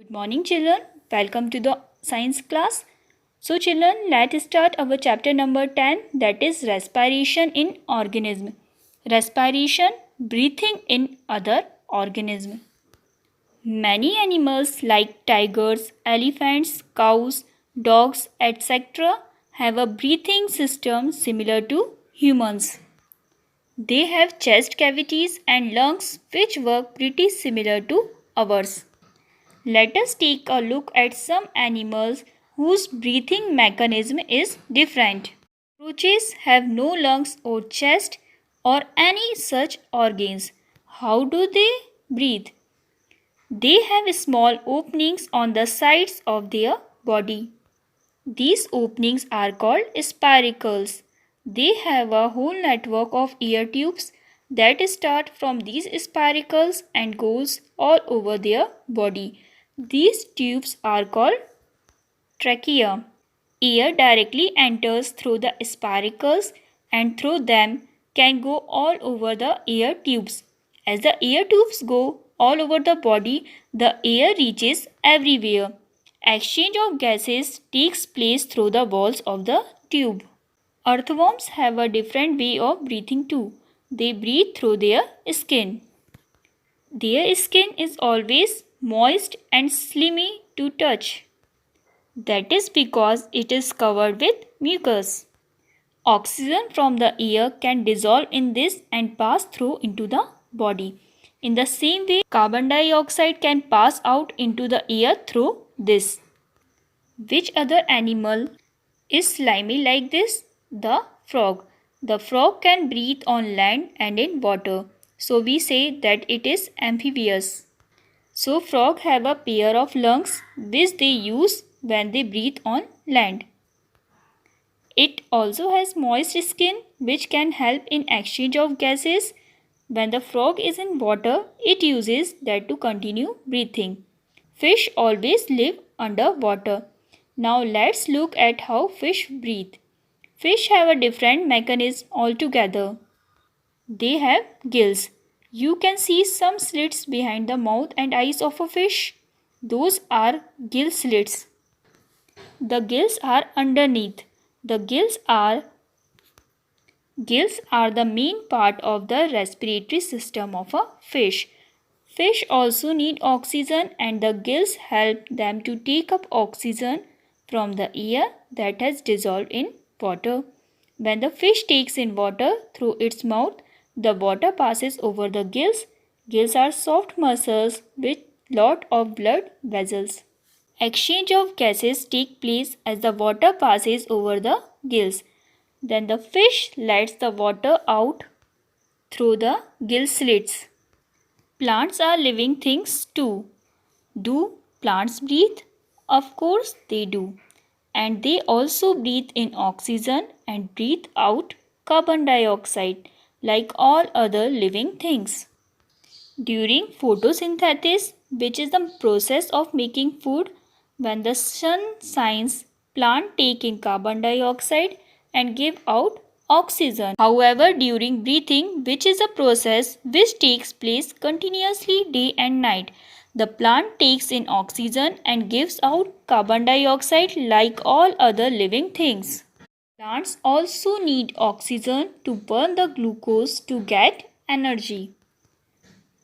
Good morning, children. Welcome to the science class. So, children, let's start our chapter number 10, that is respiration in organism. Respiration, breathing in other organism. Many animals like tigers, elephants, cows, dogs, etc. have a breathing system similar to humans. They have chest cavities and lungs which work pretty similar to ours. Let us take a look at some animals whose breathing mechanism is different. Cockroaches have no lungs or chest or any such organs. How do they breathe? They have small openings on the sides of their body. These openings are called spiracles. They have a whole network of ear tubes that start from these spiracles and goes all over their body. These tubes are called trachea. Air directly enters through the spiracles and through them can go all over the air tubes. As the air tubes go all over the body, the air reaches everywhere. Exchange of gases takes place through the walls of the tube. Earthworms have a different way of breathing too. They breathe through their skin. Their skin is always moist and slimy to touch. That is because it is covered with mucus. Oxygen from the air can dissolve in this and pass through into the body. In the same way, carbon dioxide can pass out into the air through this. Which other animal is slimy like this? The frog. The frog can breathe on land and in water. So we say that it is amphibious. So frog have a pair of lungs which they use when they breathe on land. It also has moist skin which can help in exchange of gases. When the frog is in water, it uses that to continue breathing. Fish always live under water. Now let's look at how fish breathe. Fish have a different mechanism altogether. They have gills. You can see some slits behind the mouth and eyes of a fish. Those are gill slits. The gills are underneath. The gills are the main part of the respiratory system of a fish. Fish also need oxygen and the gills help them to take up oxygen from the air that has dissolved in water. When the fish takes in water through its mouth, the water passes over the gills. Gills are soft muscles with lot of blood vessels. Exchange of gases take place as the water passes over the gills. Then the fish lets the water out through the gill slits. Plants are living things too. Do plants breathe? Of course they do. And they also breathe in oxygen and breathe out carbon dioxide like all other living things. During photosynthesis, which is the process of making food, when the sun shines, plants take in carbon dioxide and give out oxygen. However, during breathing, which is a process which takes place continuously day and night, the plant takes in oxygen and gives out carbon dioxide like all other living things. Plants also need oxygen to burn the glucose to get energy.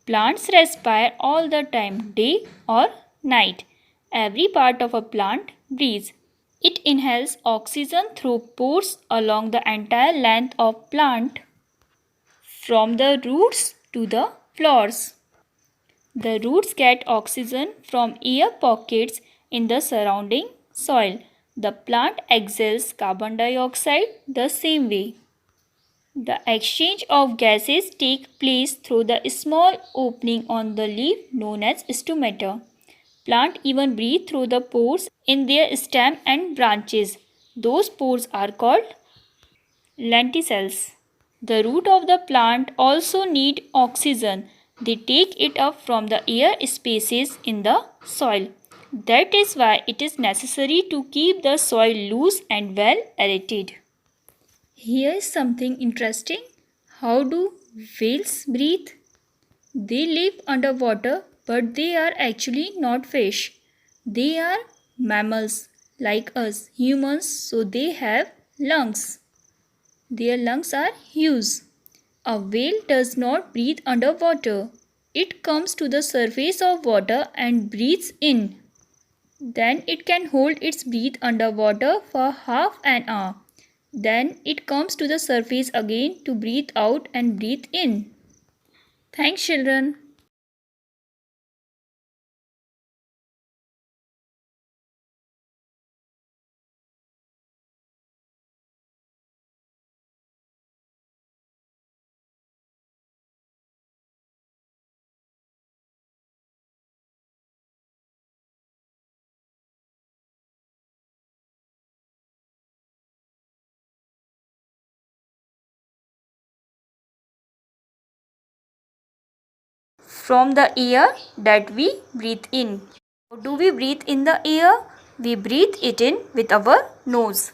Plants respire all the time, day or night. Every part of a plant breathes. It inhales oxygen through pores along the entire length of plant, from the roots to the flowers. The roots get oxygen from air pockets in the surrounding soil. The plant exhales carbon dioxide the same way. The exchange of gases take place through the small opening on the leaf known as stomata. Plants even breathe through the pores in their stem and branches. Those pores are called lenticels. The root of the plant also need oxygen. They take it up from the air spaces in the soil. That is why it is necessary to keep the soil loose and well aerated. Here is something interesting. How do whales breathe? They live underwater, but they are actually not fish. They are mammals like us, humans, so they have lungs. Their lungs are huge. A whale does not breathe underwater. It comes to the surface of water and breathes in. Then it can hold its breath underwater for half an hour. Then it comes to the surface again to breathe out and breathe in. Thanks, children. From the air that we breathe in. How do we breathe in the air? We breathe it in with our nose.